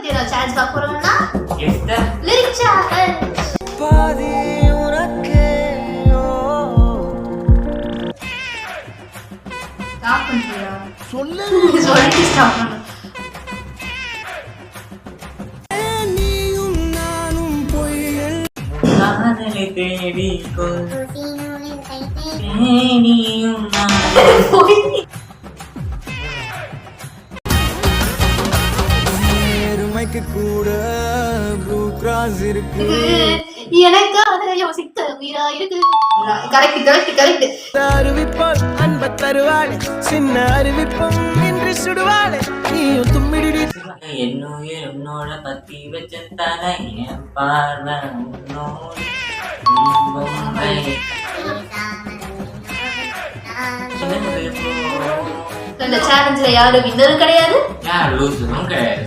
நான் சார்ஜ் பார்க்க போறேன்னா லிரிக் சேலஞ்ச் பாதி உனக்கே ஸ்டாப் பண்ணியா சொல்லு சொல்லிட்டு ஸ்டாப் பண்ணு நீயும் நானும் பொய்கள் காதலை தேடி நீயும் நேர்மைக்கு கூட ப்ளூ கிராஸ் இருக்கு எனக்கு அதை யோசிக்க உயிரா இருக்கு கரெக்ட் கரெக்ட் கரெக்ட் அறிவிப்பாள் அன்ப தருவாள் சின்ன அறிவிப்பும் இன்று சுடுவாள் நீயும் தும்மிடி என்னுயிர் உன்னோட பத்தி வச்சதால என் பார்வை உன்னோடு பொம்மை இந்த சேலஞ்சில் யாரும் வின்னரும் கிடையாது யார் லூசும் கிடையாது.